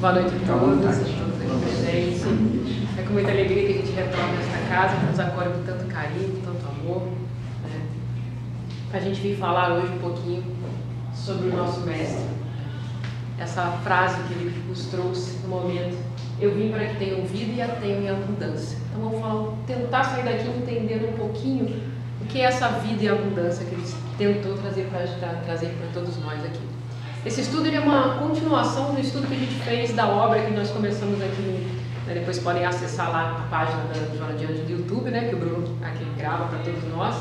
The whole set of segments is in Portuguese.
Boa noite a todos, aqui presentes. É com muita alegria que a gente retorna nesta casa, que nos acolhe com tanto carinho, com tanto amor. A gente vem falar hoje um pouquinho sobre o nosso mestre. Essa frase que ele nos trouxe no momento: eu vim para que tenham vida e a tenham em abundância. Então vamos tentar sair daqui entendendo um pouquinho o que é essa vida e abundância que ele tentou trazer para todos nós aqui. Esse estudo ele é uma continuação do estudo que a gente fez da obra que nós começamos aqui. Depois podem acessar lá a página da Joana de Anjos do YouTube, que o Bruno aqui grava para todos nós.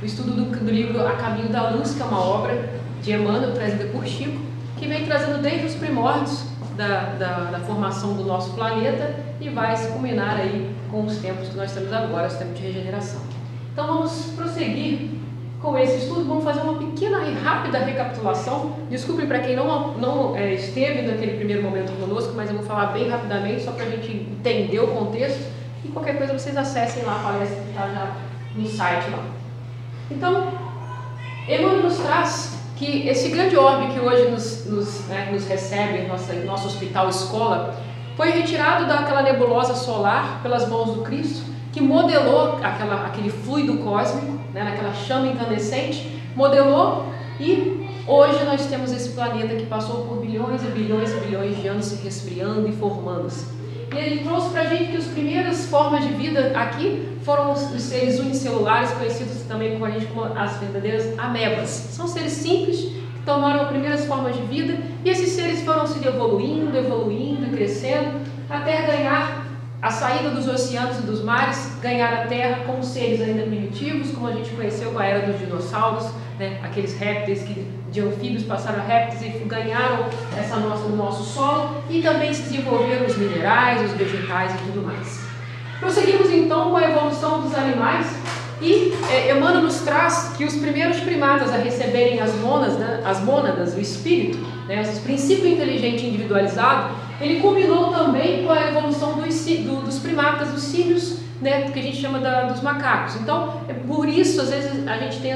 O estudo do livro A Caminho da Luz, que é uma obra de Emmanuel, trazida por Chico, que vem trazendo desde os primórdios da formação do nosso planeta e vai se culminar aí com os tempos que nós temos agora, os tempos de regeneração. Então vamos prosseguir com esse estudo. Vamos fazer uma pequena e rápida recapitulação. Desculpem para quem não esteve naquele primeiro momento conosco, mas eu vou falar bem rapidamente, só para a gente entender o contexto, e qualquer coisa vocês acessem lá, a palestra que está já no site lá. Então, Emmanuel nos traz que esse grande orbe que hoje nos recebe em nosso hospital escola foi retirado daquela nebulosa solar pelas mãos do Cristo, que modelou aquele fluido cósmico, naquela chama incandescente, modelou, e hoje nós temos esse planeta que passou por bilhões e bilhões e bilhões de anos se resfriando e formando-se. E ele trouxe para a gente que as primeiras formas de vida aqui foram os seres unicelulares, conhecidos também por a gente como as verdadeiras amebas. São seres simples que tomaram as primeiras formas de vida, e esses seres foram se evoluindo e crescendo até ganhar a saída dos oceanos e dos mares, ganhar a Terra como seres ainda primitivos, como a gente conheceu com a era dos dinossauros, aqueles répteis que de anfíbios passaram a répteis e ganharam no nosso solo, e também se desenvolveram os minerais, os vegetais e tudo mais. Prosseguimos então com a evolução dos animais, e Emmanuel nos traz que os primeiros primatas a receberem as mônadas, o espírito, esse princípio inteligente individualizado, ele culminou também com a evolução dos primatas, dos símios, que a gente chama dos macacos. Então, por isso, às vezes, a gente tem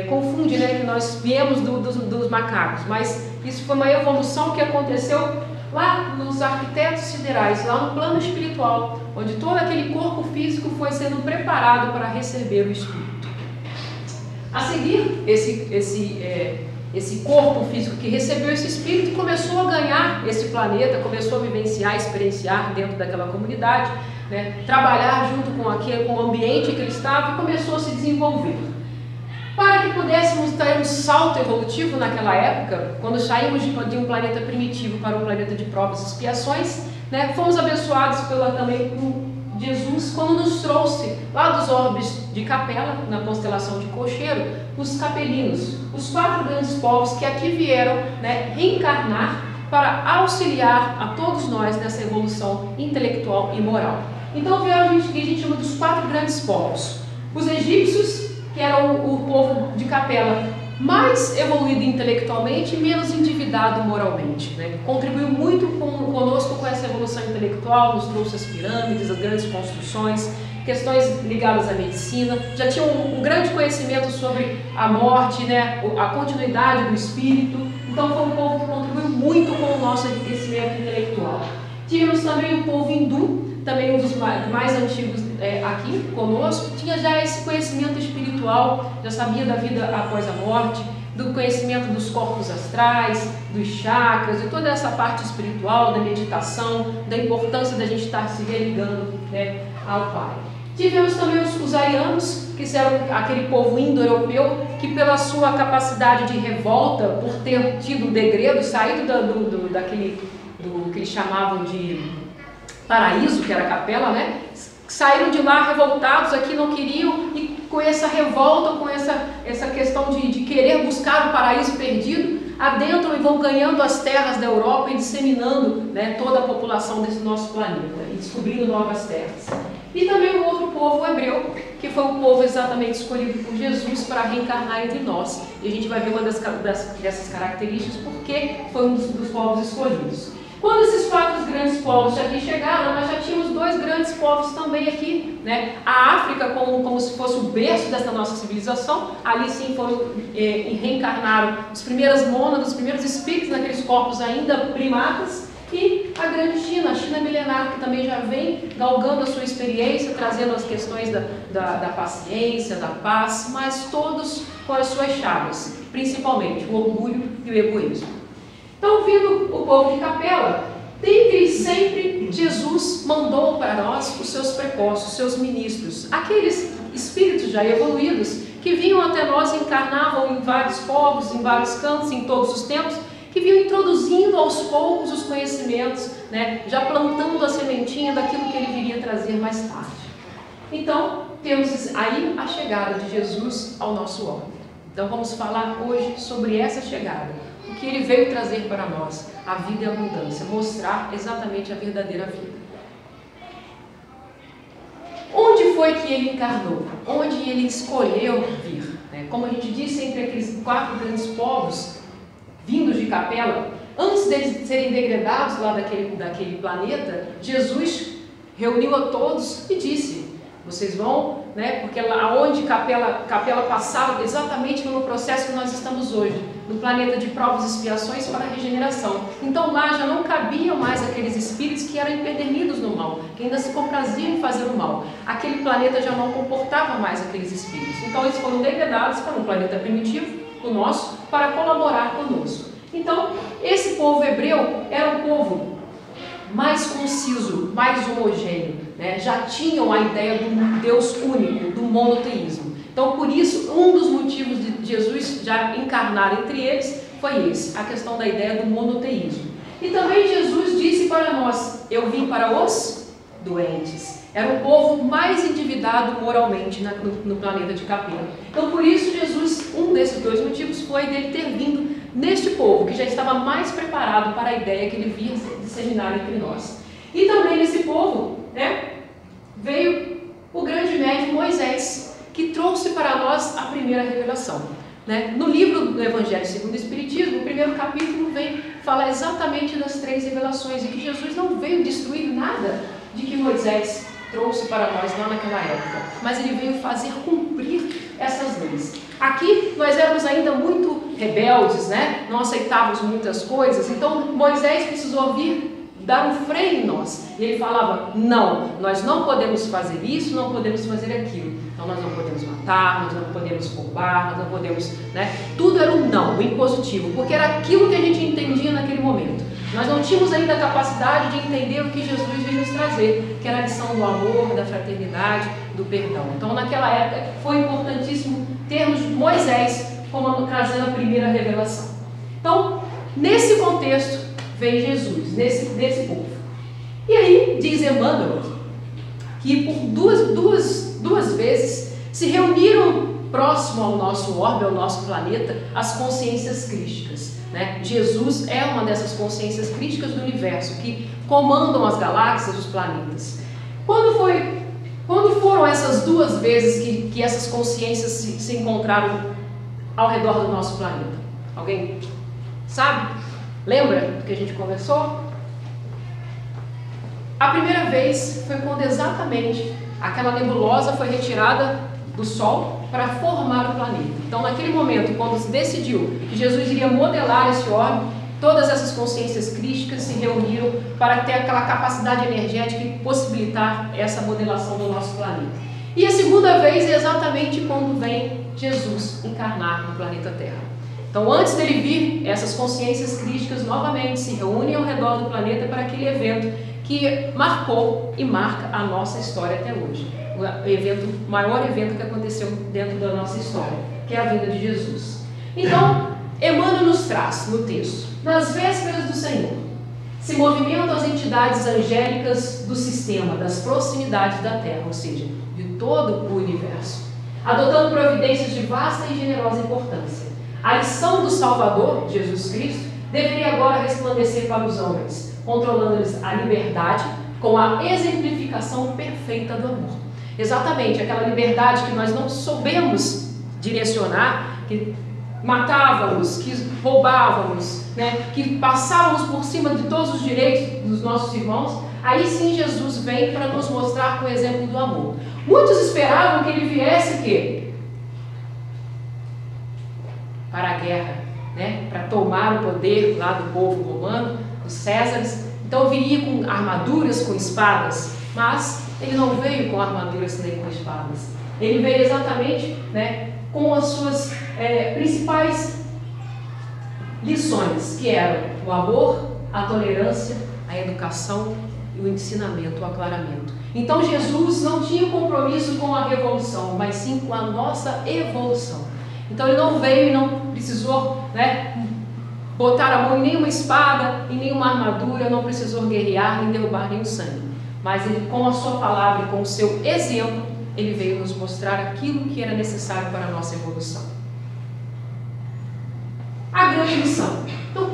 confunde, que nós viemos dos macacos, mas isso foi uma evolução que aconteceu lá nos arquitetos siderais, lá no plano espiritual, onde todo aquele corpo físico foi sendo preparado para receber o espírito. A seguir, esse corpo físico que recebeu esse espírito começou a ganhar esse planeta, começou a vivenciar, experienciar dentro daquela comunidade, trabalhar junto com o ambiente que ele estava, e começou a se desenvolver. Para que pudéssemos ter um salto evolutivo naquela época, quando saímos de um planeta primitivo para um planeta de provas e expiações, fomos abençoados também por Jesus, quando nos trouxe lá dos orbes de Capela, na constelação de Cocheiro, os capelinos, os 4 grandes povos que aqui vieram reencarnar para auxiliar a todos nós nessa evolução intelectual e moral. Então vieram o que a gente chama dos 4 grandes povos. Os egípcios, que eram o povo de Capela mais evoluído intelectualmente e menos endividado moralmente. Contribuiu muito conosco com essa evolução intelectual, nos trouxe as pirâmides, as grandes construções, questões ligadas à medicina, já tinham um grande conhecimento sobre a morte, a continuidade do espírito. Então foi um povo que contribuiu muito com o nosso enriquecimento intelectual. Tivemos também o povo hindu, também um dos mais antigos aqui conosco, tinha já esse conhecimento espiritual, já sabia da vida após a morte, do conhecimento dos corpos astrais, dos chakras, de toda essa parte espiritual, da meditação, da importância da gente estar se religando ao Pai. Tivemos também os arianos, que eram aquele povo indo-europeu, que pela sua capacidade de revolta, por ter tido o degredo, saído do que eles chamavam de paraíso, que era a Capela, saíram de lá revoltados, aqui não queriam, e com essa revolta, com essa questão de querer buscar o paraíso perdido, adentram e vão ganhando as terras da Europa e disseminando toda a população desse nosso planeta, e descobrindo novas terras. E também o outro povo, o hebreu, que foi um povo exatamente escolhido por Jesus para reencarnar entre nós. E a gente vai ver uma dessas características, porque foi um dos povos escolhidos. Quando esses 4 grandes povos aqui chegaram, nós já tínhamos dois grandes povos também aqui, né? A África como se fosse o berço dessa nossa civilização, ali sim foram reencarnaram as primeiras mônadas, os primeiros espíritos naqueles corpos ainda primatas, e a grande China, a China milenar, que também já vem galgando a sua experiência, trazendo as questões da paciência, da paz, mas todos com as suas chagas, principalmente o orgulho e o egoísmo. Então, vindo o povo de Capela, dentre sempre Jesus mandou para nós os seus prepostos, os seus ministros, aqueles espíritos já evoluídos que vinham até nós e encarnavam em vários povos, em vários cantos, em todos os tempos, que vinham introduzindo aos poucos os conhecimentos, né, já plantando a sementinha daquilo que ele viria trazer mais tarde. Então, temos aí a chegada de Jesus ao nosso orbe. Então, vamos falar hoje sobre essa chegada, o que ele veio trazer para nós, a vida e a abundância, mostrar exatamente a verdadeira vida. Onde foi que ele encarnou? Onde ele escolheu vir? Como a gente disse, entre aqueles 4 grandes povos, vindos de Capela, antes deles serem degradados lá daquele planeta, Jesus reuniu a todos e disse: vocês vão, né, porque lá onde Capela passava, exatamente no processo que nós estamos hoje, no planeta de provas e expiações para a regeneração. Então lá já não cabiam mais aqueles espíritos que eram empedernidos no mal, que ainda se compraziam em fazer o mal. Aquele planeta já não comportava mais aqueles espíritos. Então eles foram degradados para um planeta primitivo, o nosso, para colaborar conosco. Então, esse povo hebreu era um povo mais conciso, mais homogêneo, né? Já tinham a ideia do Deus único, do monoteísmo. Então, por isso, um dos motivos de Jesus já encarnar entre eles foi esse, a questão da ideia do monoteísmo. E também Jesus disse para nós: eu vim para os doentes. Era um povo mais endividado moralmente no planeta de Capela. Então, por isso, Jesus, um desses 2 motivos foi dele ter vindo neste povo, que já estava mais preparado para a ideia que ele via disseminar entre nós. E também nesse povo, né, veio o grande médium Moisés, que trouxe para nós a primeira revelação. Né? No livro do Evangelho segundo o Espiritismo, o primeiro capítulo vem falar exatamente das 3 revelações, e que Jesus não veio destruir nada de que Moisés trouxe para nós lá naquela época, mas ele veio fazer cumprir essas leis. Aqui nós éramos ainda muito rebeldes, né? Não aceitávamos muitas coisas, então Moisés precisou vir dar um freio em nós. E ele falava: não, nós não podemos fazer isso, não podemos fazer aquilo. Então nós não podemos matar, nós não podemos roubar, nós não podemos, né? Tudo era um não, um impositivo, porque era aquilo que a gente entendia naquele momento. Nós não tínhamos ainda a capacidade de entender o que Jesus veio nos trazer, que era a lição do amor, da fraternidade, do perdão. Então naquela época foi importantíssimo termos Moisés como trazendo a primeira revelação. Então, nesse contexto, vem Jesus, nesse povo. E aí, diz Emmanuel, que por duas vezes se reuniram próximo ao nosso orbe, ao nosso planeta, as consciências crísticas. Né? Jesus é uma dessas consciências crísticas do universo, que comandam as galáxias, os planetas. Quando foram essas 2 vezes que essas consciências se encontraram ao redor do nosso planeta? Alguém sabe? Lembra do que a gente conversou? A primeira vez foi quando exatamente aquela nebulosa foi retirada do Sol para formar o planeta. Então, naquele momento, quando se decidiu que Jesus iria modelar esse orbe, todas essas consciências crísticas se reuniram para ter aquela capacidade energética e possibilitar essa modelação do nosso planeta. E a segunda vez é exatamente quando vem Jesus encarnar no planeta Terra. Então, antes dele vir, essas consciências crísticas novamente se reúnem ao redor do planeta para aquele evento que marcou e marca a nossa história até hoje. O maior evento que aconteceu dentro da nossa história, que é a vinda de Jesus. Então, Emmanuel nos traz no texto: nas vésperas do Senhor, se movimentam as entidades angélicas do sistema, das proximidades da Terra, ou seja, de todo o universo, adotando providências de vasta e generosa importância. A lição do Salvador, Jesus Cristo, deveria agora resplandecer para os homens, controlando-lhes a liberdade com a exemplificação perfeita do amor. Exatamente, aquela liberdade que nós não soubemos direcionar, que matávamos, que roubávamos, né, que passávamos por cima de todos os direitos dos nossos irmãos. Aí sim Jesus vem para nos mostrar com o exemplo do amor. Muitos esperavam que ele viesse o quê? Para a guerra, né? Para tomar o poder lá do povo romano, dos Césares. Então viria com armaduras, com espadas, mas ele não veio com armaduras nem com espadas. Ele veio exatamente, né, com as suas principais lições, que eram o amor, a tolerância, a educação e o ensinamento, o aclaramento. Então Jesus não tinha compromisso com a revolução, mas sim com a nossa evolução. Então ele não veio e não precisou, né, botar a mão em nenhuma espada, em nenhuma armadura, não precisou guerrear, nem derrubar nenhum sangue. Mas ele, com a sua palavra e com o seu exemplo, ele veio nos mostrar aquilo que era necessário para a nossa evolução. A grande lição. Então,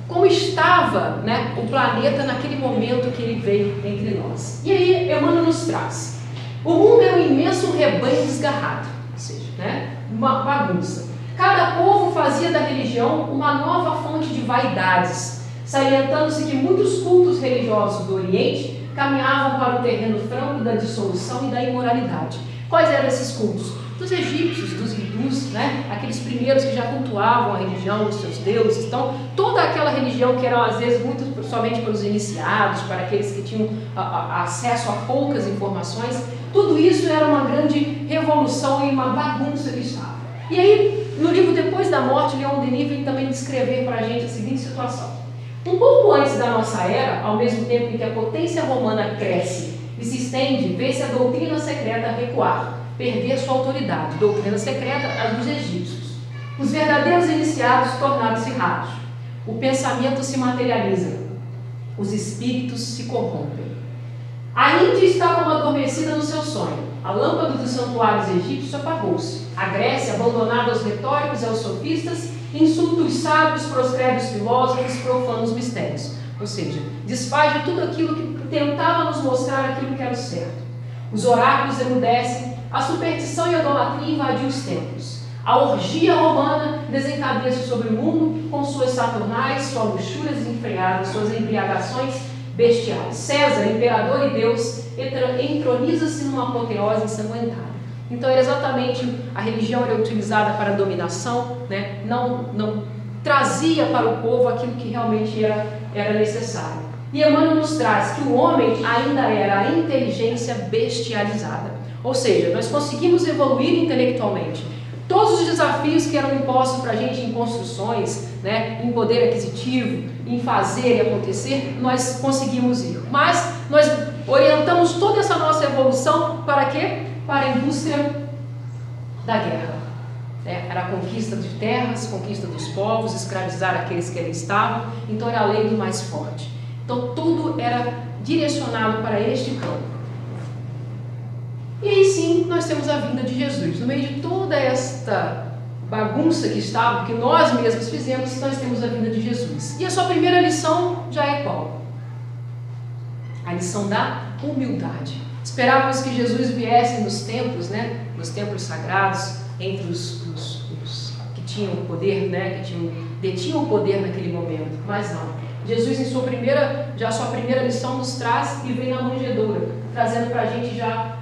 como estava, né, o planeta naquele momento que ele veio entre nós? E aí, Emmanuel nos traz. O mundo é um imenso rebanho desgarrado, ou seja, né, uma bagunça. Cada povo fazia da religião uma nova fonte de vaidades, salientando-se que muitos cultos religiosos do Oriente caminhavam para o terreno franco da dissolução e da imoralidade. Quais eram esses cultos? Dos egípcios, dos hindus, né? Aqueles primeiros que já cultuavam a religião, os seus deuses. Então, toda aquela religião que era, às vezes, muito somente para os iniciados, para aqueles que tinham acesso a poucas informações, tudo isso era uma grande revolução e uma bagunça que estava. E aí, no livro Depois da Morte, Leon Denis vem também descrever para a gente a seguinte situação. Um pouco antes da nossa era, ao mesmo tempo em que a potência romana cresce e se estende, vê-se a doutrina secreta recuar, perder sua autoridade. Doutrina secreta, a dos egípcios. Os verdadeiros iniciados tornaram-se raros. O pensamento se materializa. Os espíritos se corrompem. A Índia está como adormecida no seu sonho. A lâmpada dos santuários egípcios apagou-se. A Grécia, abandonada aos retóricos e aos sofistas, insulta os sábios, proscreve os filósofos, profana os mistérios. Ou seja, desfaz de tudo aquilo que tentava nos mostrar aquilo que era o certo. Os oráculos emudecem, a superstição e a idolatria invadiam os templos. A orgia romana desencadeia-se sobre o mundo com suas saturnais, suas luxúrias desenfreadas, suas embriagações bestiais. César, imperador e Deus, entroniza-se numa apoteose ensanguentada. Então era exatamente, a religião era utilizada para a dominação, né? não trazia para o povo aquilo que realmente era necessário. E Emmanuel nos traz que o homem ainda era a inteligência bestializada. Ou seja, nós conseguimos evoluir intelectualmente. Todos os desafios que eram impostos para a gente em construções, né, em poder aquisitivo, em fazer e acontecer, nós conseguimos ir. Mas nós orientamos toda essa nossa evolução para quê? Para a indústria da guerra. Era a conquista de terras, conquista dos povos, escravizar aqueles que ali estavam. Então era a lei do mais forte. Então tudo era direcionado para este campo. E aí sim, nós temos a vinda de Jesus. No meio de toda esta bagunça que estava, que nós mesmos fizemos, nós temos a vinda de Jesus. E a sua primeira lição já é qual? A lição da humildade. Esperávamos que Jesus viesse nos templos, né? Nos templos sagrados, entre os que tinham poder, né? Que detinham o poder naquele momento. Mas não. Jesus, em sua primeira lição, nos traz e vem na manjedoura, trazendo para a gente já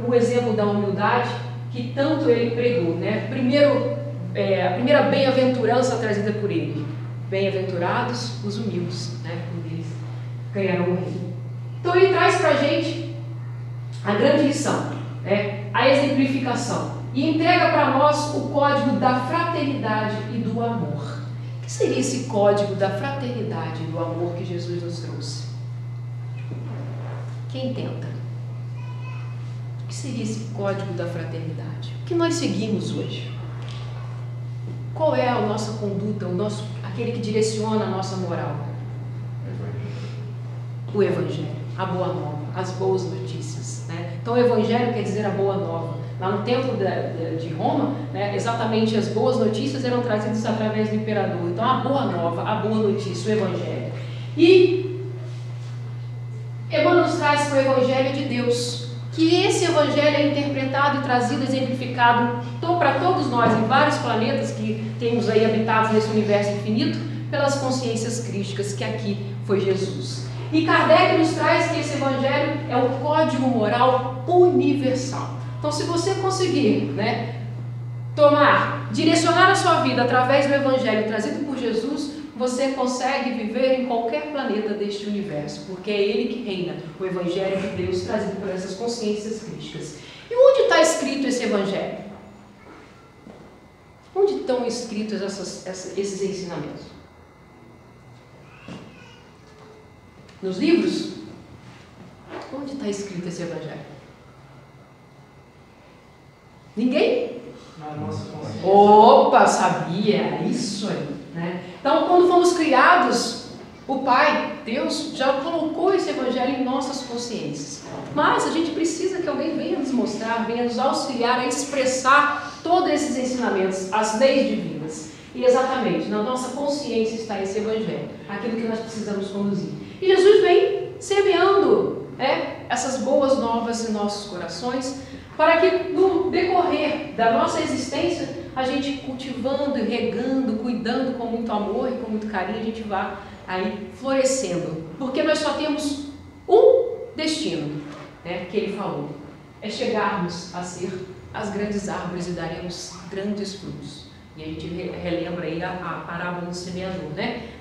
o exemplo da humildade que tanto ele pregou, né? A primeira bem-aventurança trazida por ele. Bem-aventurados os humildes, né? Eles ganharão o reino. Então ele traz para a gente a grande lição, né? A exemplificação, e entrega para nós o código da fraternidade e do amor. O que seria esse código da fraternidade e do amor que Jesus nos trouxe? Quem tenta? O que seria esse código da fraternidade? O que nós seguimos hoje? Qual é a nossa conduta, aquele que direciona a nossa moral? O Evangelho, a boa nova, as boas notícias, né? Então o Evangelho quer dizer a boa nova. Lá no templo de Roma, né, exatamente as boas notícias eram trazidas através do imperador. Então a boa nova, a boa notícia, o Evangelho. E Emmanuel nos traz o Evangelho de Deus, que esse Evangelho é interpretado e trazido, exemplificado para todos nós em vários planetas que temos aí habitados nesse universo infinito, pelas consciências crísticas que aqui foi Jesus. E Kardec nos traz que esse evangelho é o código moral universal. Então, se você conseguir, direcionar a sua vida através do evangelho trazido por Jesus, você consegue viver em qualquer planeta deste universo, porque é ele que reina, o evangelho de Deus trazido por essas consciências crísticas. E onde está escrito esse evangelho? Onde estão escritos esses ensinamentos? Nos livros? Onde está escrito esse evangelho? Ninguém? Na nossa consciência. Opa, sabia! Isso aí, Então, quando fomos criados, o Pai, Deus, já colocou esse evangelho em nossas consciências. Mas a gente precisa que alguém venha nos mostrar, venha nos auxiliar a expressar todos esses ensinamentos, as leis divinas. E exatamente, na nossa consciência está esse evangelho, aquilo que nós precisamos conduzir. E Jesus vem semeando essas boas novas em nossos corações, para que no decorrer da nossa existência, a gente cultivando e regando, cuidando com muito amor e com muito carinho, a gente vá aí florescendo. Porque nós só temos um destino, que ele falou, é chegarmos a ser as grandes árvores e daremos grandes frutos. E a gente relembra aí a parábola do semeador,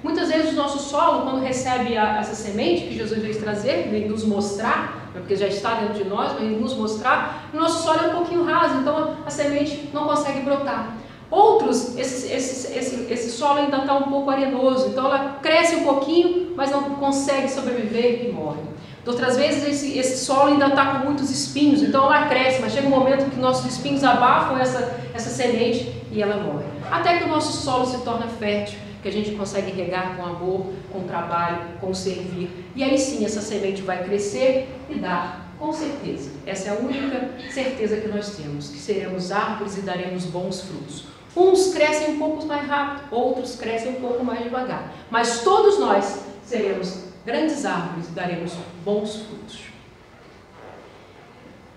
Muitas vezes o nosso solo, quando recebe essa semente que Jesus veio trazer, veio nos mostrar, porque já está dentro de nós, mas nos mostrar, o nosso solo é um pouquinho raso, então a semente não consegue brotar. Outros, esse solo ainda está um pouco arenoso, então ela cresce um pouquinho, mas não consegue sobreviver e morre. Outras vezes esse solo ainda está com muitos espinhos, então ela cresce, mas chega um momento que nossos espinhos abafam essa semente e ela morre. Até que o nosso solo se torna fértil, que a gente consegue regar com amor, com trabalho, com servir. E aí sim essa semente vai crescer e dar, com certeza. Essa é a única certeza que nós temos, que seremos árvores e daremos bons frutos. Uns crescem um pouco mais rápido, outros crescem um pouco mais devagar. Mas todos nós seremos grandes árvores e daremos bons frutos.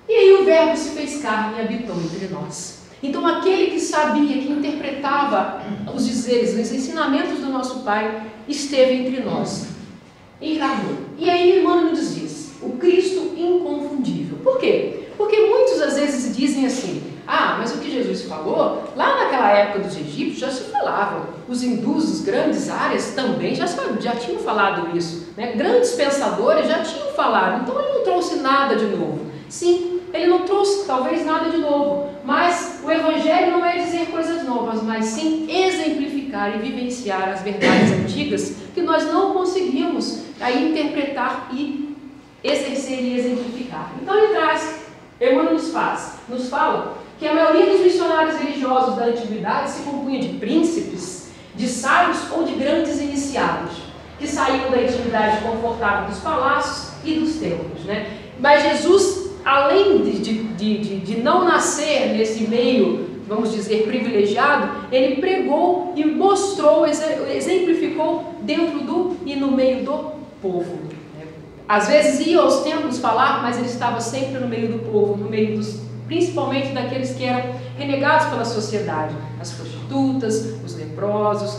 E aí o Verbo se fez carne e habitou entre nós. Então aquele que sabia, que interpretava os dizeres, os ensinamentos do nosso Pai, esteve entre nós, encarnou. E aí Emmanuel nos diz, o Cristo inconfundível. Por quê? Porque muitos às vezes dizem assim, mas o que Jesus falou, lá naquela época dos egípcios já se falava, os hindus, os grandes áreas também já tinham falado isso, Grandes pensadores já tinham falado, então ele não trouxe nada de novo. Sim, ele não trouxe talvez nada de novo, mas o Evangelho não é dizer coisas novas, mas sim exemplificar e vivenciar as verdades antigas que nós não conseguimos aí interpretar e exercer e exemplificar. Então ele traz, Emmanuel nos fala que a maioria dos missionários religiosos da antiguidade se compunha de príncipes, de sábios ou de grandes iniciados, que saíam da intimidade confortável dos palácios e dos templos, Mas Jesus, além de não nascer nesse meio, vamos dizer, privilegiado, ele pregou e mostrou, exemplificou dentro do e no meio do povo. Às vezes ia aos templos falar, mas ele estava sempre no meio do povo, no meio principalmente daqueles que eram renegados pela sociedade, as prostitutas, os leprosos,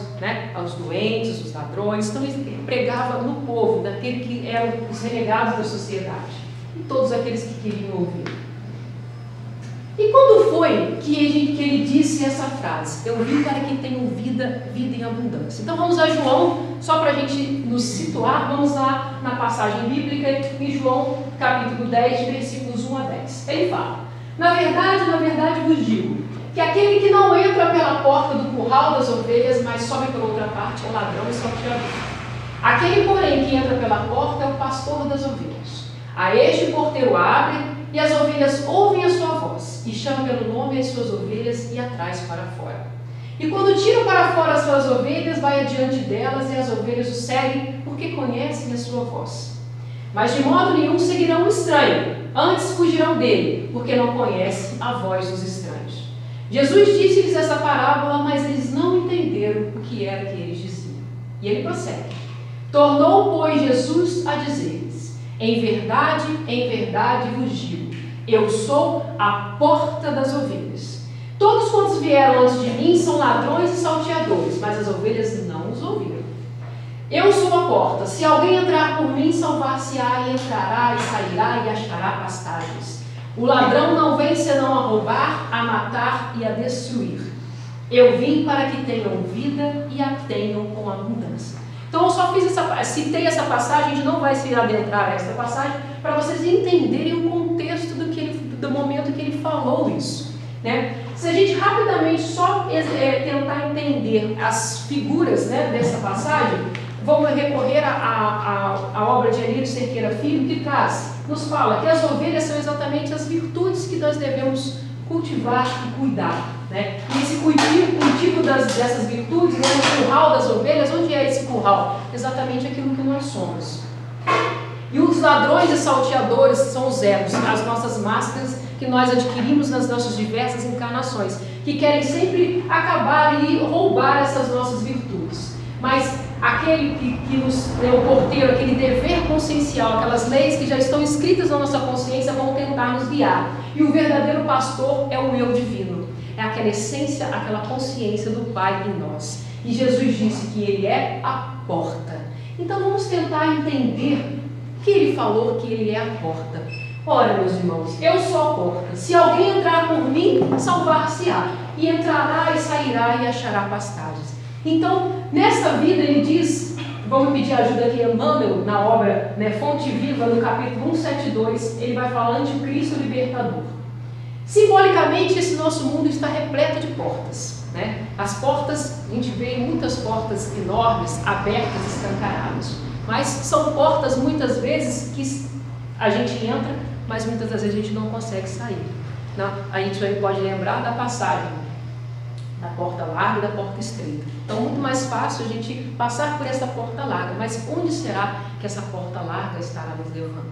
os doentes, os ladrões. Então ele pregava no povo, daqueles que eram os renegados da sociedade, e todos aqueles que queriam ouvir. E quando foi que ele disse essa frase? Eu vim para que tenham vida em abundância. Então vamos a João, só para a gente nos situar, vamos lá na passagem bíblica, em João capítulo 10, versículos 1 a 10. Ele fala, na verdade vos digo, que aquele que não entra pela porta do curral das ovelhas, mas sobe pela outra parte, é ladrão e salteador. Aquele, porém, que entra pela porta é o pastor das ovelhas. A este porteiro abre, e as ovelhas ouvem a sua voz, e chama pelo nome as suas ovelhas e atrai para fora. E quando tira para fora as suas ovelhas, vai adiante delas, e as ovelhas o seguem, porque conhecem a sua voz. Mas de modo nenhum seguirão o estranho, antes fugirão dele, porque não conhecem a voz dos estranhos. Jesus disse-lhes essa parábola, mas eles não entenderam o que era que eles diziam. E ele prossegue. Tornou, pois, Jesus a dizer-lhes, em verdade vos digo, eu sou a porta das ovelhas. Todos quantos vieram antes de mim são ladrões e salteadores, mas as ovelhas não os ouviram. Eu sou a porta. Se alguém entrar por mim, salvar-se-á, e entrará e sairá e achará pastagens. O ladrão não vem senão a roubar, a matar e a destruir. Eu vim para que tenham vida e a tenham com abundância. Então eu só citei essa passagem, a gente não vai se adentrar nessa passagem, para vocês entenderem o contexto do momento que ele falou isso, né? Se a gente rapidamente só tentar entender as figuras, né, dessa passagem, vamos recorrer à obra de Elírio Cerqueira Filho, que nos fala que as ovelhas são exatamente as virtudes que nós devemos cultivar e cuidar, né? E esse cultivo dessas virtudes, né, no curral das ovelhas, onde é esse curral? Exatamente aquilo que nós somos. E os ladrões e salteadores são os egos, as nossas máscaras que nós adquirimos nas nossas diversas encarnações, que querem sempre acabar e roubar essas nossas virtudes. Mas aquele que nos é o porteiro, aquele dever consciencial, aquelas leis que já estão escritas na nossa consciência vão tentar nos guiar. E o verdadeiro pastor é o eu divino, é aquela essência, aquela consciência do Pai em nós. E Jesus disse que Ele é a porta. Então vamos tentar entender o que Ele falou, que Ele é a porta. Ora, meus irmãos, eu sou a porta. Se alguém entrar por mim, salvar-se-á, e entrará e sairá e achará pastagens. Então, nesta vida, ele diz, vamos pedir ajuda aqui a Emmanuel, na obra, né, Fonte Viva, no capítulo 172, ele vai falar de Cristo libertador. Simbolicamente, esse nosso mundo está repleto de portas, né? As portas, a gente vê muitas portas enormes, abertas, escancaradas, mas são portas, muitas vezes, que a gente entra, mas muitas das vezes a gente não consegue sair. Não? A gente pode lembrar da passagem da porta larga e da porta estreita. Então, muito mais fácil a gente passar por essa porta larga. Mas onde será que essa porta larga estará nos levando?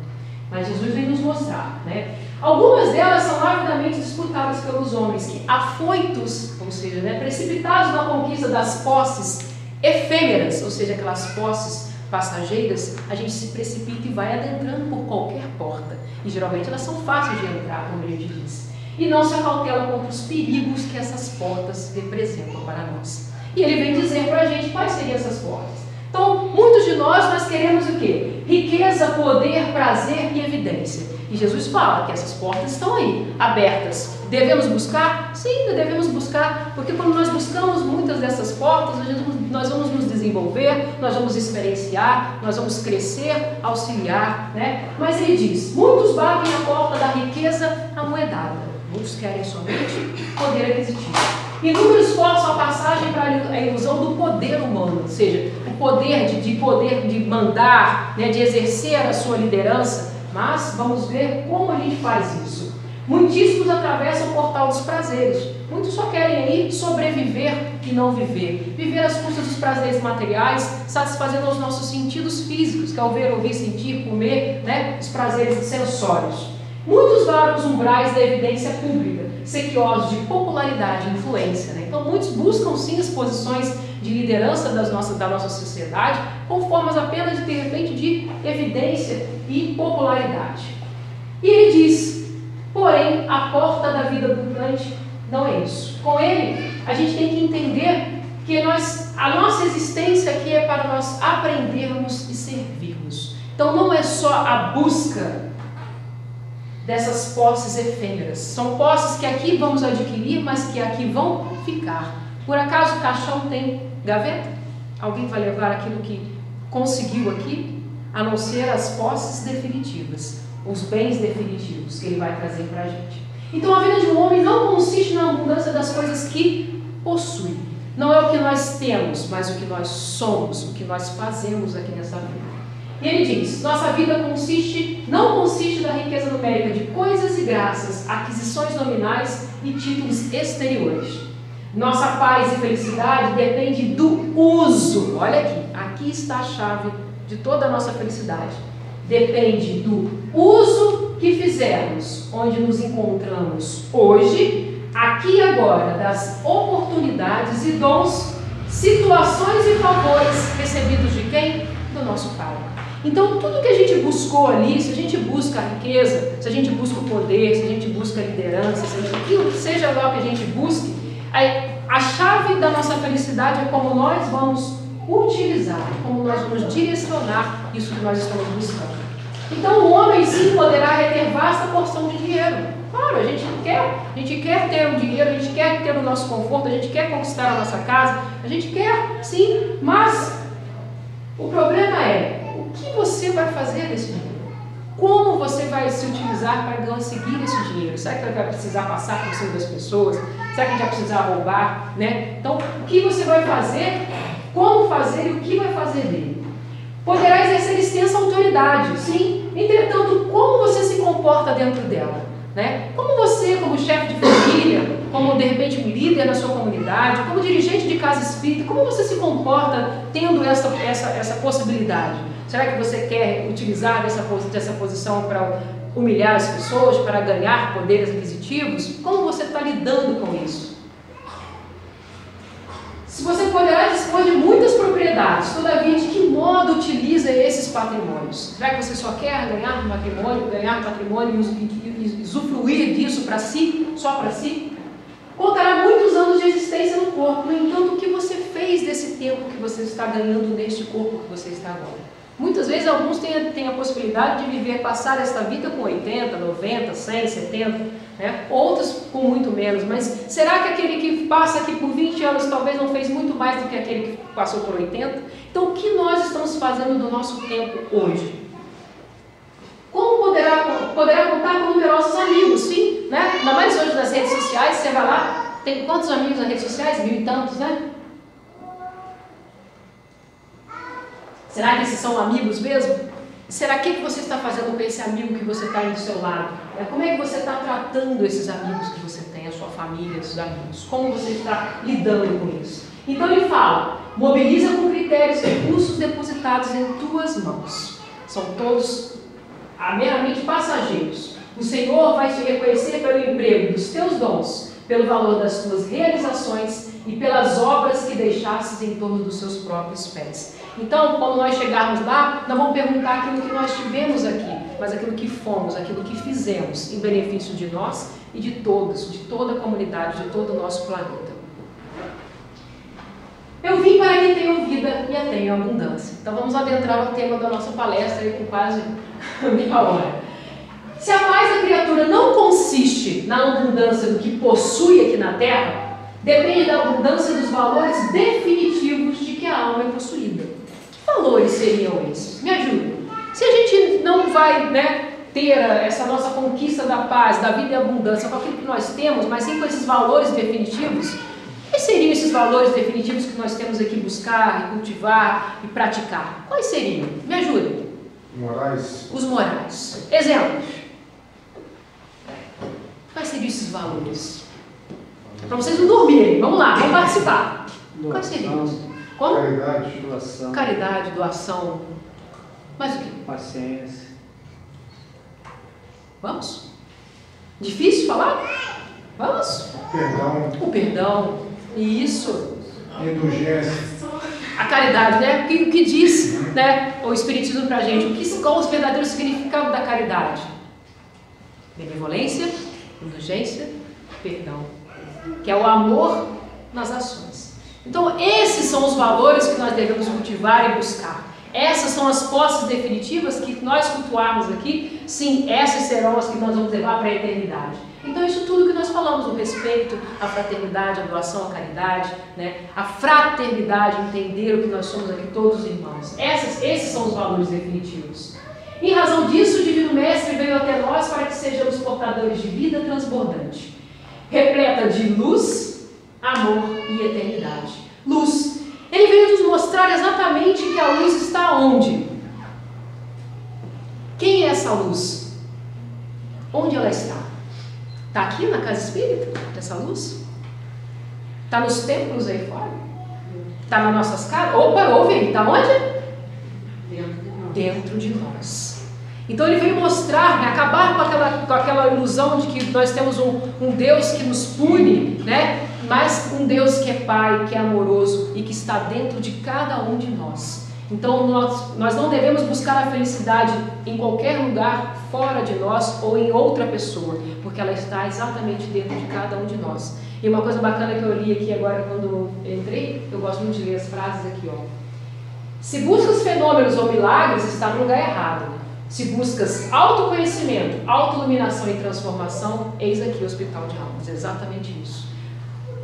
Mas Jesus vem nos mostrar, né? Algumas delas são rapidamente disputadas pelos homens, que afoitos, ou seja, né, precipitados na conquista das posses efêmeras, ou seja, aquelas posses passageiras, a gente se precipita e vai adentrando por qualquer porta. E geralmente elas são fáceis de entrar, como a gente diz. E não se acautela contra os perigos que essas portas representam para nós. E ele vem dizer para a gente quais seriam essas portas. Então, muitos de nós queremos o quê? Riqueza, poder, prazer e evidência. E Jesus fala que essas portas estão aí, abertas. Devemos buscar? Sim, devemos buscar, porque quando nós buscamos muitas dessas portas, nós vamos nos desenvolver, nós vamos experienciar, nós vamos crescer, auxiliar, né? Mas ele diz, muitos batem a porta da riqueza amoedada, muitos querem somente poder aquisitivo. Inúmeros forçam a passagem para a ilusão do poder humano, ou seja, o poder de mandar, né, de exercer a sua liderança. Mas vamos ver como a gente faz isso. Muitíssimos atravessam o portal dos prazeres. Muitos só querem aí sobreviver e não viver. Viver às custas dos prazeres materiais, satisfazendo os nossos sentidos físicos, que é o ver, ouvir, sentir, comer, né, os prazeres sensórios. Muitos varam os umbrais da evidência pública, sequiosos de popularidade e influência, né? Então muitos buscam sim as posições de liderança da nossa sociedade com formas apenas de repente de evidência e popularidade. E ele diz, porém, a porta da vida abundante não é isso. Com ele, a gente tem que entender que a nossa existência aqui é para nós aprendermos e servirmos. Então não é só a busca dessas posses efêmeras. São posses que aqui vamos adquirir, mas que aqui vão ficar. Por acaso o caixão tem gaveta? Alguém vai levar aquilo que conseguiu aqui? A não ser as posses definitivas, os bens definitivos que ele vai trazer para a gente. Então a vida de um homem não consiste na abundância das coisas que possui. Não é o que nós temos, mas o que nós somos, o que nós fazemos aqui nessa vida. E ele diz, nossa vida não consiste da riqueza numérica de coisas e graças, aquisições nominais e títulos exteriores. Nossa paz e felicidade depende do uso. Olha aqui está a chave de toda a nossa felicidade. Depende do uso que fizermos, onde nos encontramos hoje, aqui e agora, das oportunidades e dons, situações e favores recebidos de quem? Do nosso Pai. Então, tudo que a gente buscou ali, se a gente busca a riqueza, se a gente busca o poder, se a gente busca a liderança, seja lá o que a gente busque, a chave da nossa felicidade é como nós vamos utilizar, como nós vamos direcionar isso que nós estamos buscando. Então o homem sim poderá reter vasta porção de dinheiro. Claro, a gente quer ter o dinheiro, a gente quer ter o nosso conforto, a gente quer conquistar a nossa casa, a gente quer sim, mas o problema é, o que você vai fazer desse dinheiro? Como você vai se utilizar para conseguir esse dinheiro? Será que vai precisar passar por cima das pessoas? Será que a gente vai precisar roubar? Né? Então, o que você vai fazer, como fazer e o que vai fazer dele? Poderá exercer extensa autoridade, sim. Entretanto, como você se comporta dentro dela? Né? Como você, como chefe de família, como de repente um líder na sua comunidade, como dirigente de casa espírita, como você se comporta tendo essa possibilidade? Será que você quer utilizar dessa posição para humilhar as pessoas, para ganhar poderes aquisitivos? Como você está lidando com isso? Se você poderá dispor de muitas propriedades, todavia, de que modo utiliza esses patrimônios? Será que você só quer ganhar patrimônio e usufruir disso para si, só para si? Contará muitos anos de existência no corpo, no entanto, o que você fez desse tempo que você está ganhando neste corpo que você está agora? Muitas vezes alguns têm a possibilidade de viver, passar esta vida com 80, 90, 100, 70, né? Outros com muito menos, mas será que aquele que passa aqui por 20 anos talvez não fez muito mais do que aquele que passou por 80? Então o que nós estamos fazendo do nosso tempo hoje? Como poderá contar com numerosos amigos, sim, né? Ainda mais hoje nas redes sociais, você vai lá, tem quantos amigos nas redes sociais? 1000 e tantos, né? Será que esses são amigos mesmo? Será que você está fazendo com esse amigo que você está aí do seu lado? Como é que você está tratando esses amigos que você tem, a sua família, os amigos? Como você está lidando com isso? Então ele fala, mobiliza com critérios recursos depositados em tuas mãos. São todos meramente passageiros. O Senhor vai te reconhecer pelo emprego dos teus dons, pelo valor das tuas realizações e pelas obras que deixastes em torno dos seus próprios pés. Então, quando nós chegarmos lá, não vamos perguntar aquilo que nós tivemos aqui, mas aquilo que fomos, aquilo que fizemos em benefício de nós e de todos, de toda a comunidade, de todo o nosso planeta. Eu vim para que tenham vida e a tenham abundância. Então vamos adentrar o tema da nossa palestra aí com quase meia hora. Se a paz da criatura não consiste na abundância do que possui aqui na Terra, depende da abundância dos valores definitivos de que a alma é possuída. Que valores seriam esses? Me ajuda. Se a gente não vai, ter essa nossa conquista da paz, da vida e abundância com aquilo que nós temos, mas sim com esses valores definitivos, quais seriam esses valores definitivos que nós temos aqui buscar, e cultivar e praticar? Quais seriam? Me ajuda. Morais. Os morais. Exemplos. Quais seriam esses valores? Para vocês não dormirem. Vamos lá, vamos participar. Quais seriam? Como? Caridade. Doação. Caridade, doação. Mais o quê? Paciência. Vamos? Difícil falar? Vamos? Perdão. O perdão. Isso. Indulgência. A caridade, né? O que diz, o Espiritismo pra gente? Qual o verdadeiro significado da caridade? Benevolência, indulgência, perdão. Que é o amor nas ações. Então, esses são os valores que nós devemos cultivar e buscar. Essas são as posses definitivas que nós cultuarmos aqui. Sim, essas serão as que nós vamos levar para a eternidade. Então, isso tudo que nós falamos, o respeito, a fraternidade, a doação, a caridade, a fraternidade, entender o que nós somos aqui todos irmãos. Esses são os valores definitivos. Em razão disso, o Divino Mestre veio até nós para que sejamos portadores de vida transbordante, repleta de luz, amor e eternidade. Luz. Ele veio nos mostrar exatamente que a luz está onde? Quem é essa luz? Onde ela está? Está aqui na casa espírita, essa luz? Está nos templos aí fora? Está nas nossas casas? Opa, ouve aí, está onde? Dentro de nós. Então ele veio mostrar, acabar com aquela ilusão de que nós temos um Deus que nos pune, mas um Deus que é Pai, que é amoroso e que está dentro de cada um de nós. Então nós não devemos buscar a felicidade em qualquer lugar fora de nós ou em outra pessoa, porque ela está exatamente dentro de cada um de nós. E uma coisa bacana que eu li aqui agora quando eu entrei, eu gosto muito de ler as frases aqui, Se buscas fenômenos ou milagres, está no lugar errado. Se buscas autoconhecimento, autoiluminação e transformação, eis aqui o hospital de almas. Exatamente isso.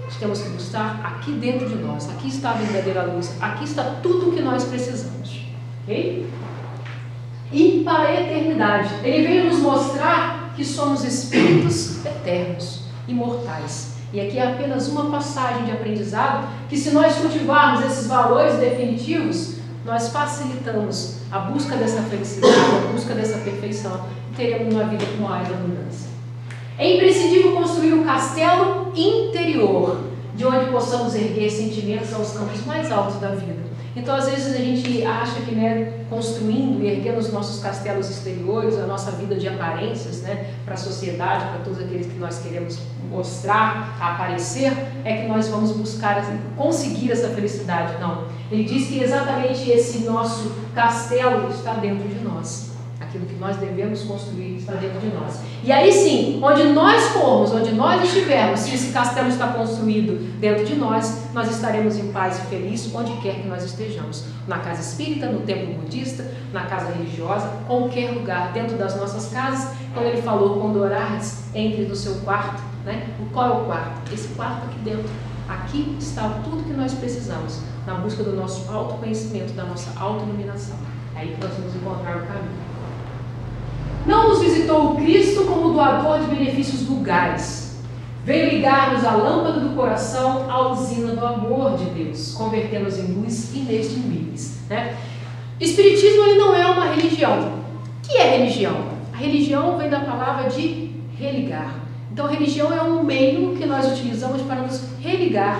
Nós temos que buscar aqui dentro de nós. Aqui está a verdadeira luz. Aqui está tudo o que nós precisamos. Ok? E para a eternidade. Ele veio nos mostrar que somos espíritos eternos, imortais. E aqui é apenas uma passagem de aprendizado que, se nós cultivarmos esses valores definitivos, nós facilitamos a busca dessa felicidade, a busca dessa perfeição, e teremos uma vida com mais abundância. É imprescindível construir um castelo interior, de onde possamos erguer sentimentos aos campos mais altos da vida. Então, às vezes, a gente acha que, construindo e erguendo os nossos castelos exteriores, a nossa vida de aparências, para a sociedade, para todos aqueles que nós queremos mostrar, aparecer, é que nós vamos buscar, conseguir essa felicidade. Não. Ele diz que exatamente esse nosso castelo está dentro de nós. Aquilo que nós devemos construir está dentro de nós. E aí sim, onde nós formos, onde nós estivermos, se esse castelo está construído dentro de nós, nós estaremos em paz e felizes onde quer que nós estejamos. Na casa espírita, no templo budista, na casa religiosa, qualquer lugar, dentro das nossas casas. Quando ele falou, quando orares, entre no seu quarto. Qual é o quarto? Esse quarto aqui dentro. Aqui está tudo que nós precisamos, na busca do nosso autoconhecimento, da nossa autoiluminação. É aí que nós vamos encontrar o caminho. Não nos visitou o Cristo como doador de benefícios vulgares. Veio ligar-nos a lâmpada do coração à usina do amor de Deus, convertendo-nos em luz inextinguíveis. Espiritismo ele não é uma religião. O que é religião? A religião vem da palavra de religar. Então, a religião é um meio que nós utilizamos para nos religar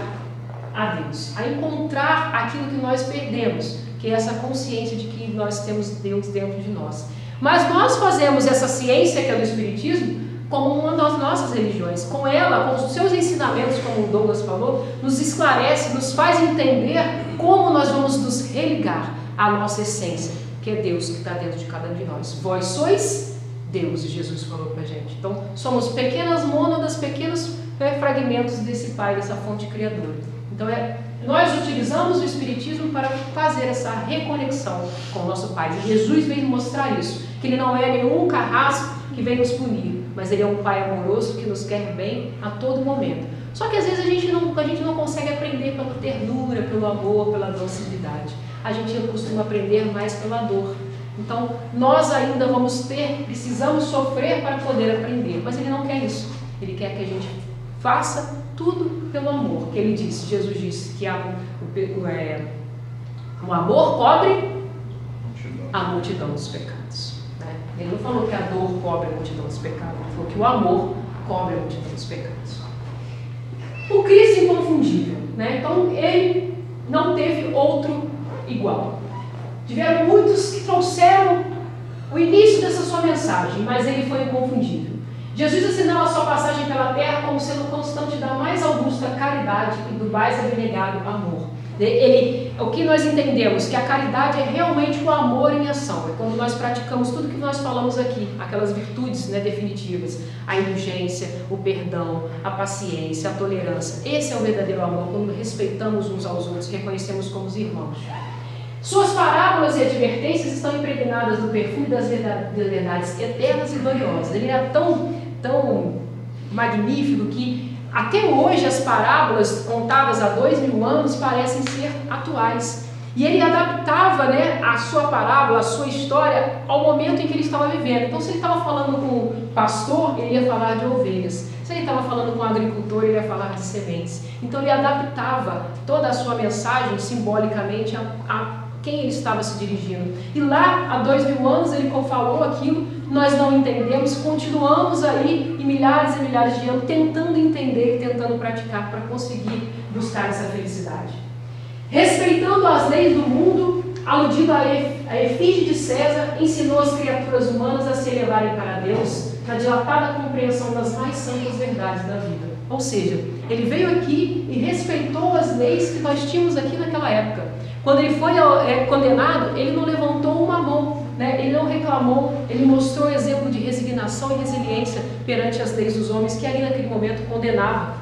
a Deus, a encontrar aquilo que nós perdemos, que é essa consciência de que nós temos Deus dentro de nós. Mas nós fazemos essa ciência, que é do Espiritismo, como uma das nossas religiões. Com ela, com os seus ensinamentos, como o Douglas falou, nos esclarece, nos faz entender como nós vamos nos religar à nossa essência, que é Deus que está dentro de cada um de nós. Vós sois Deus, Jesus falou para a gente. Então, somos pequenas mônadas, pequenos fragmentos desse Pai, dessa fonte criadora. Então, nós utilizamos o Espiritismo para fazer essa reconexão com o nosso Pai. E Jesus veio mostrar isso, que Ele não é nenhum carrasco que vem nos punir, mas Ele é um Pai amoroso que nos quer bem a todo momento. Só que às vezes a gente não consegue aprender pela ternura, pelo amor, pela docilidade. A gente costuma aprender mais pela dor. Então, nós ainda precisamos sofrer para poder aprender, mas Ele não quer isso. Ele quer que a gente faça tudo pelo amor, que Ele disse, Jesus disse que o amor cobre a multidão dos pecados. Ele não falou que a dor cobre a multidão dos pecados, ele falou que o amor cobre a multidão dos pecados. O Cristo é inconfundível, então Ele não teve outro igual. Tiveram muitos que trouxeram o início dessa sua mensagem, mas Ele foi inconfundível. Jesus assinala a sua passagem pela terra como sendo constante da mais augusta caridade e do mais abnegado amor. O que nós entendemos? Que a caridade é realmente o amor em ação. É quando nós praticamos tudo que nós falamos aqui, aquelas virtudes definitivas, a indulgência, o perdão, a paciência, a tolerância. Esse é o verdadeiro amor, quando respeitamos uns aos outros, reconhecemos como os irmãos. Suas parábolas e advertências estão impregnadas no perfume das verdades eternas e gloriosas. Ele era tão magnífico que até hoje as parábolas contadas há 2000 anos parecem ser atuais. E ele adaptava a sua parábola, a sua história ao momento em que ele estava vivendo. Então, se ele estava falando com o pastor, ele ia falar de ovelhas. Se ele estava falando com o agricultor, ele ia falar de sementes. Então, ele adaptava toda a sua mensagem simbolicamente a quem ele estava se dirigindo. E lá, há 2000 anos, ele falou aquilo, nós não entendemos, continuamos aí, em milhares e milhares de anos, tentando entender e tentando praticar para conseguir buscar essa felicidade. Respeitando as leis do mundo, aludindo à efígie de César, ensinou as criaturas humanas a se elevarem para Deus, na dilatada compreensão das mais santas verdades da vida. Ou seja, ele veio aqui e respeitou as leis que nós tínhamos aqui naquela época. Quando ele foi condenado, ele não levantou uma mão, ele não reclamou, ele mostrou exemplo de resignação e resiliência perante as leis dos homens que ali naquele momento condenavam.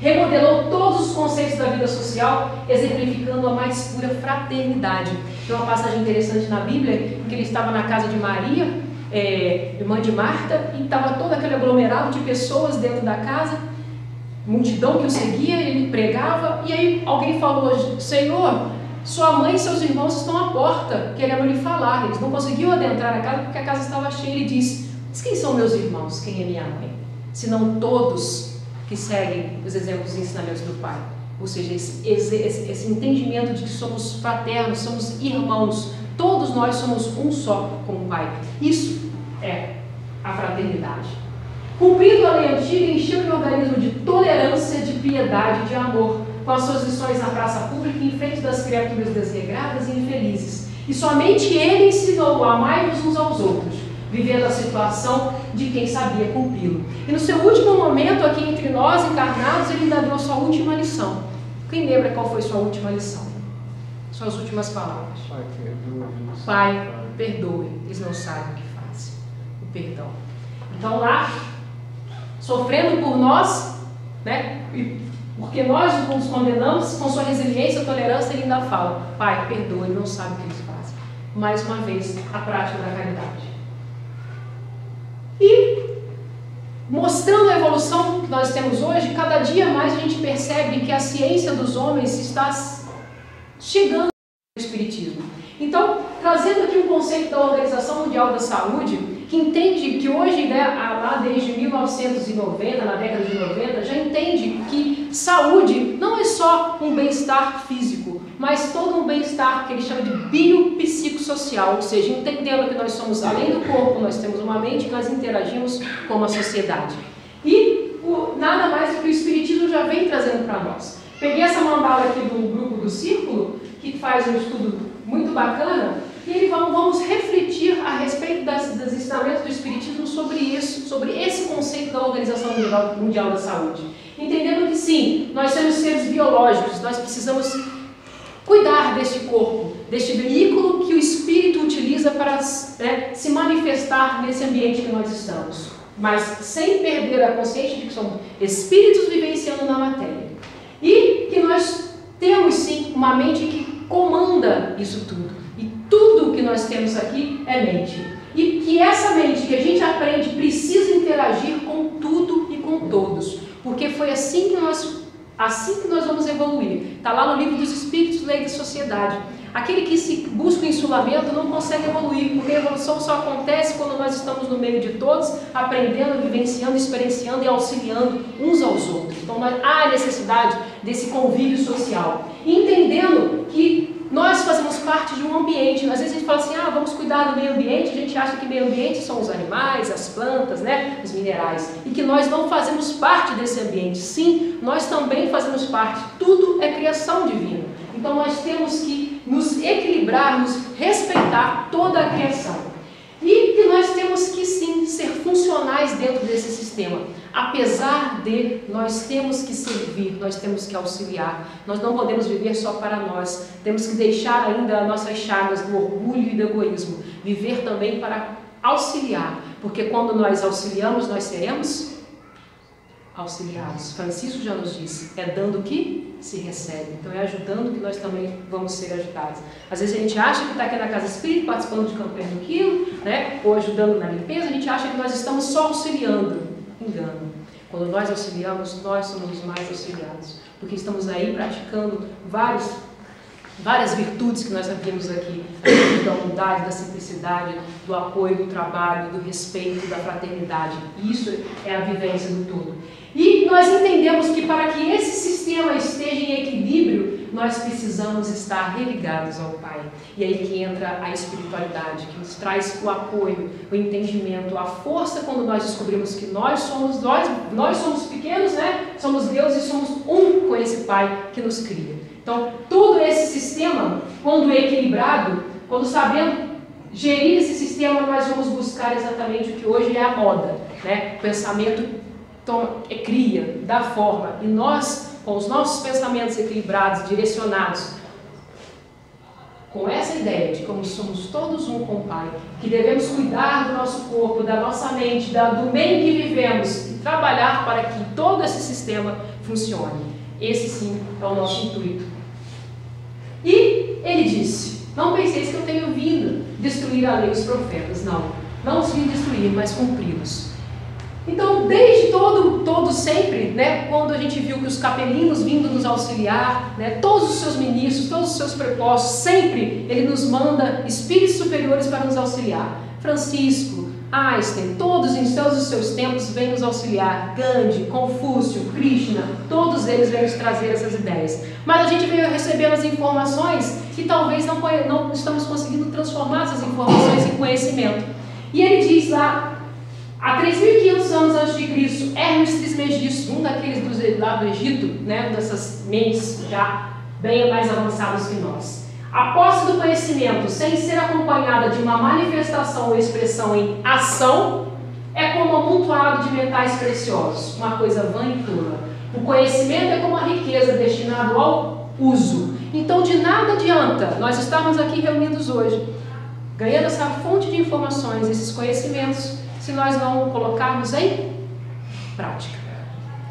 remodelou todos os conceitos da vida social, exemplificando a mais pura fraternidade. Tem uma passagem interessante na Bíblia, que ele estava na casa de Maria, irmã de Marta, e estava todo aquele aglomerado de pessoas dentro da casa, multidão que o seguia, ele pregava, e aí alguém falou: Senhor, sua mãe e seus irmãos estão à porta, querendo lhe falar. Eles não conseguiam adentrar a casa porque a casa estava cheia. Ele diz: mas quem são meus irmãos? Quem é minha mãe? Senão todos que seguem os exemplos e ensinamentos do Pai. Ou seja, esse entendimento de que somos fraternos, somos irmãos, todos nós somos um só com o Pai. Isso é a fraternidade. Cumprindo a lei antiga, encheu o organismo de tolerância, de piedade, de amor, com as suas lições na praça pública em frente das criaturas desregradas e infelizes. E somente ele ensinou: amai-vos uns aos outros, vivendo a situação de quem sabia cumpri-lo. E no seu último momento aqui entre nós encarnados, ele ainda deu a sua última lição. Quem lembra qual foi sua última lição? Suas últimas palavras. Pai, perdoe, eles não sabem o que fazem. O perdão. Então lá, sofrendo por nós, né? Porque nós nos condenamos, com sua resiliência e tolerância, ele ainda fala: Pai, perdoa, ele não sabe o que eles fazem. Mais uma vez, a prática da caridade. E, mostrando a evolução que nós temos hoje, cada dia mais a gente percebe que a ciência dos homens está chegando ao Espiritismo. Então, trazendo aqui um conceito da Organização Mundial da Saúde, que entende que hoje, né, lá desde 1990, na década de 90, já entende que saúde não é só um bem-estar físico, mas todo um bem-estar que ele chama de biopsicossocial, ou seja, entendendo que nós somos, além do corpo, nós temos uma mente, que nós interagimos com a sociedade. E nada mais do que o Espiritismo já vem trazendo para nós. Peguei essa mandala aqui do grupo do Círculo, que faz um estudo muito bacana, e vamos refletir a respeito dos ensinamentos do Espiritismo sobre isso, sobre esse conceito da Organização Mundial da Saúde. Entendendo que sim, nós somos seres biológicos, nós precisamos cuidar deste corpo, deste veículo que o Espírito utiliza para se manifestar nesse ambiente que nós estamos, mas sem perder a consciência de que somos espíritos vivenciando na matéria. E que nós temos sim uma mente que comanda isso tudo. E tudo que nós temos aqui é mente. E que essa mente que a gente aprende precisa interagir com tudo e com todos. Porque foi assim que nós vamos evoluir. Está lá no Livro dos Espíritos, Lei da Sociedade. Aquele que se busca o insulamento não consegue evoluir, porque a evolução só acontece quando nós estamos no meio de todos, aprendendo, vivenciando, experienciando e auxiliando uns aos outros. Então há necessidade desse convívio social. Entendendo que nós fazemos parte de um ambiente. Às vezes a gente fala assim: vamos cuidar do meio ambiente. A gente acha que meio ambiente são os animais, as plantas, né, os minerais. E que nós não fazemos parte desse ambiente. Sim, nós também fazemos parte. Tudo é criação divina. Então nós temos que nos equilibrar, nos respeitar toda a criação. E que nós temos que sim ser funcionais dentro desse sistema. Apesar de nós temos que servir, nós temos que auxiliar. Nós não podemos viver só para nós. Temos que deixar ainda as nossas chagas do orgulho e do egoísmo. Viver também para auxiliar. Porque quando nós auxiliamos, nós seremos auxiliados. Francisco já nos disse: é dando que se recebe. Então é ajudando que nós também vamos ser ajudados. Às vezes a gente acha que está aqui na Casa Espírita participando de campanha do quilo, né, ou ajudando na limpeza, a gente acha que nós estamos só auxiliando. Engano. Quando nós auxiliamos, nós somos os mais auxiliados, porque estamos aí praticando várias virtudes que nós vimos aqui: a virtude da humildade, da simplicidade, do apoio, do trabalho, do respeito, da fraternidade. Isso é a vivência do todo. E nós entendemos que para que esse sistema esteja em equilíbrio, nós precisamos estar religados ao Pai. E aí que entra a espiritualidade, que nos traz o apoio, o entendimento, a força quando nós descobrimos que nós somos pequenos, né? Somos Deus e somos um com esse Pai que nos cria. Então, todo esse sistema, quando equilibrado, quando sabemos gerir esse sistema, nós vamos buscar exatamente o que hoje é a moda, né? O pensamento cria, dá forma, e nós, com os nossos pensamentos equilibrados, direcionados, com essa ideia de como somos todos um com o Pai, que devemos cuidar do nosso corpo, da nossa mente, do meio que vivemos, e trabalhar para que todo esse sistema funcione. Esse sim é o nosso intuito. E ele disse: não penseis que eu tenho vindo destruir a lei e os profetas. Não os vim destruir, mas cumpri-los. Então, desde todo sempre, né, quando a gente viu que os capelinos vindo nos auxiliar, né, todos os seus ministros, todos os seus prepostos, sempre ele nos manda espíritos superiores para nos auxiliar. Francisco, Einstein, todos em todos os seus tempos vêm nos auxiliar. Gandhi, Confúcio, Krishna, todos eles vêm nos trazer essas ideias. Mas a gente veio recebendo as informações e talvez não estamos conseguindo transformar essas informações em conhecimento. E ele diz lá, há 3.500 anos antes de Cristo, Hermes Trismegisto, um daqueles lá do Egito, né, dessas mentes já bem mais avançadas que nós. A posse do conhecimento, sem ser acompanhada de uma manifestação ou expressão em ação, é como um amontoado de metais preciosos, uma coisa vã e tola. O conhecimento é como a riqueza destinado ao uso. Então, de nada adianta nós estarmos aqui reunidos hoje, ganhando essa fonte de informações, esses conhecimentos, se nós não colocarmos em prática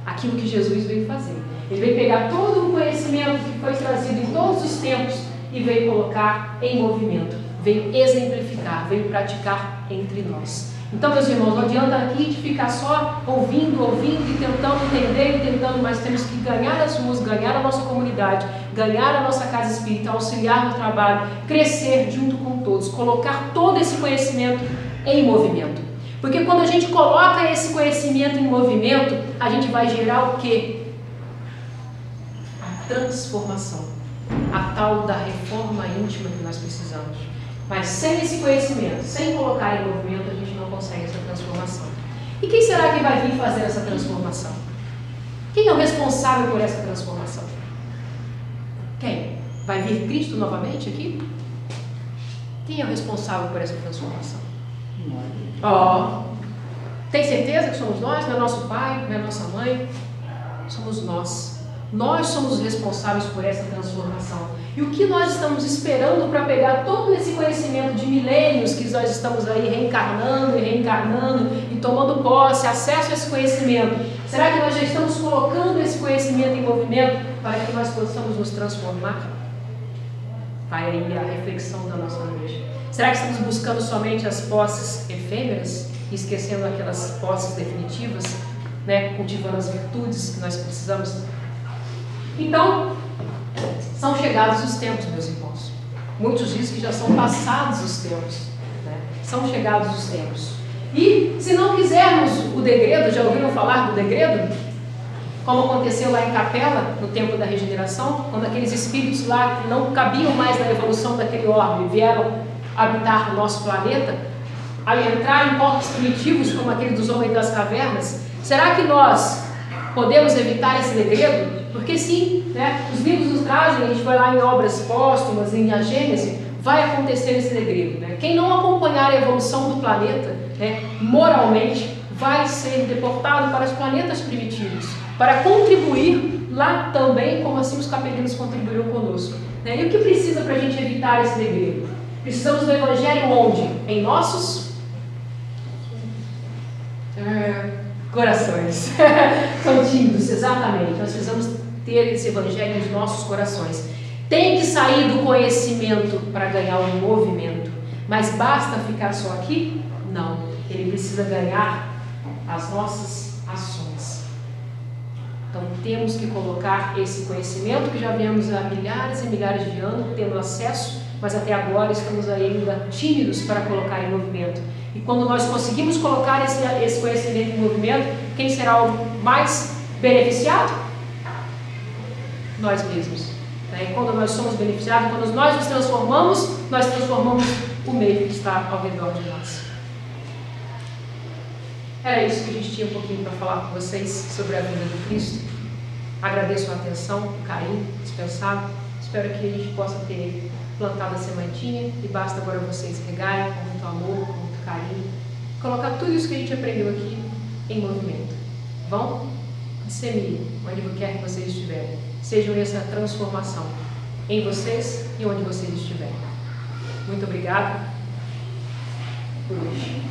aquilo que Jesus veio fazer. Ele veio pegar todo o conhecimento que foi trazido em todos os tempos e veio colocar em movimento, veio exemplificar, veio praticar entre nós. Então, meus irmãos, não adianta aqui de ficar só ouvindo e tentando entender, mas temos que ganhar as ruas, ganhar a nossa comunidade, ganhar a nossa casa espírita, auxiliar no trabalho, crescer junto com todos, colocar todo esse conhecimento em movimento. Porque quando a gente coloca esse conhecimento em movimento, a gente vai gerar o quê? A transformação. A tal da reforma íntima que nós precisamos. Mas sem esse conhecimento, sem colocar em movimento, a gente não consegue essa transformação. E quem será que vai vir fazer essa transformação? Quem é o responsável por essa transformação? Quem? Vai vir Cristo novamente aqui? Quem é o responsável por essa transformação? Tem certeza que somos nós? Não é nosso pai? Não é nossa mãe? Somos nós. Nós somos os responsáveis por essa transformação. E o que nós estamos esperando para pegar todo esse conhecimento de milênios que nós estamos aí reencarnando e tomando posse, acesso a esse conhecimento? Será que nós já estamos colocando esse conhecimento em movimento para que nós possamos nos transformar? Vai aí a reflexão da nossa noite. Será que estamos buscando somente as posses efêmeras e esquecendo aquelas posses definitivas, né? Cultivando as virtudes que nós precisamos? Então, são chegados os tempos, meus irmãos. Muitos dizem que já são passados os tempos, né? São chegados os tempos. E se não quisermos o degredo, já ouviram falar do degredo? Como aconteceu lá em Capela, no tempo da regeneração, quando aqueles espíritos lá que não cabiam mais na evolução daquele orbe vieram habitar o nosso planeta, ao entrar em corpos primitivos como aquele dos homens das cavernas. Será que nós podemos evitar esse degredo? Porque sim, né? Os livros nos trazem, a gente vai lá em obras póstumas, em A Gênese, vai acontecer esse degredo, né? Quem não acompanhar a evolução do planeta, né, moralmente, vai ser deportado para os planetas primitivos, para contribuir lá também, como assim os capelinos contribuíram conosco, né? E o que precisa para a gente evitar esse degredo? Precisamos do Evangelho onde? Em nossos corações. São tímidos, exatamente. Nós precisamos ter esse Evangelho nos nossos corações. Tem que sair do conhecimento para ganhar o movimento. Mas basta ficar só aqui? Não. Ele precisa ganhar as nossas ações. Então temos que colocar esse conhecimento que já viemos há milhares e milhares de anos tendo acesso, mas até agora estamos ainda tímidos para colocar em movimento. E quando nós conseguimos colocar esse conhecimento em movimento, quem será o mais beneficiado? Nós mesmos. E quando nós somos beneficiados, quando nós nos transformamos, nós transformamos o meio que está ao redor de nós. Era isso que a gente tinha um pouquinho para falar com vocês sobre a vida do Cristo. Agradeço a atenção, o carinho dispensado. Espero que a gente possa ter plantado a sementinha e basta agora vocês regarem com muito amor, com muito carinho, colocar tudo isso que a gente aprendeu aqui em movimento. Vão? Disseminem onde quer que vocês estiverem. Sejam essa transformação em vocês e onde vocês estiverem. Muito obrigado por hoje.